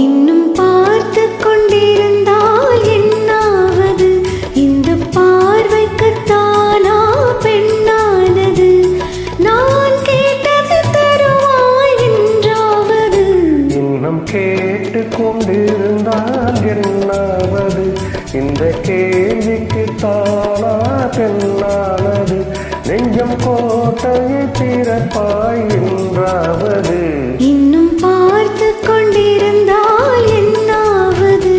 இன்னும் பார்த்து கொண்டிருந்தால் என்னாவது? இந்த பார்வைக்குத்தானா பெண்ணானது? நான் கேட்டது தருவாய் என்றாவது? இன்னும் கேட்டு கொண்டிருந்தால் என்னாவது? இந்த கேள்விக்குத்தானா பெண்ணானது? நெஞ்சம் கோட்டையை திறப்பாய் என்றாவது? இன்னும் பார்த்து கொண்டிருந்தால் என்னாவது?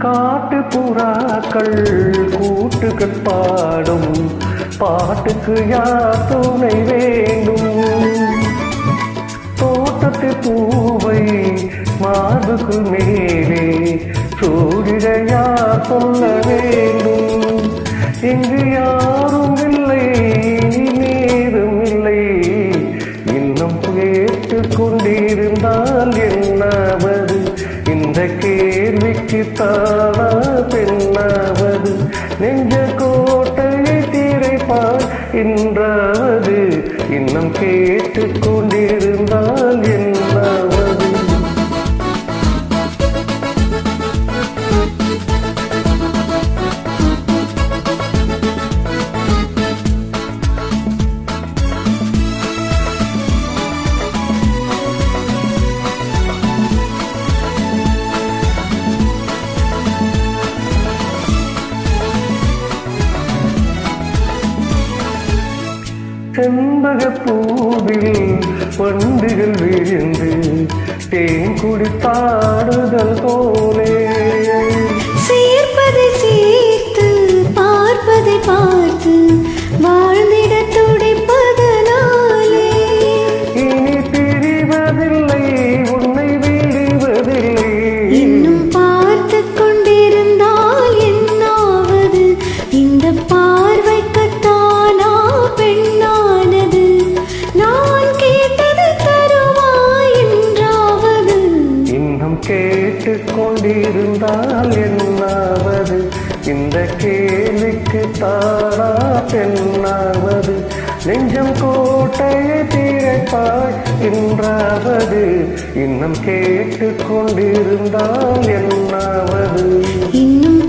காட்டு புறாக்கள் கூட்டுகள் பாடும் பாட்டுக்கு யார் துணை வேண்டும்? தோட்டத்து பூவை மார்புக்கு மேலே சூடிட யார் சொல்ல வேண்டும்? இங்கு யாரும் இல்லை, நேரும் இல்லை. இன்னும் கேட்டு கொண்டிருந்தால் என்னாவது? இந்த கேள்விக்கு தானா பெண்ணாவது? நெஞ்ச கோட்டையை திரைப்பார் என்றாவது? இன்னும் கேட்டு கொண்டிருந்தால் என்னாவது? செண்பகப் பூவில் வண்டுகள் விழுந்து தேன் குடித்தாடுதல் போலே, சேர்ப்பதை சேர்த்து பார்ப்பதை பார்த்து வாழ்ந்திட துடிப்பதனாலே இனி பிரிவதில்லை, உன்னை விடுவதில்லை. இன்னும் பார்த்து கொண்டிருந்தால் என்னாவது? இந்த பார்வைக்குத்தானா பெண்ணானது? நான் கேட்டது தருவாய் என்றாவது? இன்னும் கேட்டு கொண்டிருந்தால் என்னாவது? இந்த கேள்விக்கு தானா பெண்ணாவது? நெஞ்சம் கோட்டையை திறப்பாய் என்றாவது? இன்னும் கேட்டு கொண்டிருந்தால் என்னாவது? இன்னும்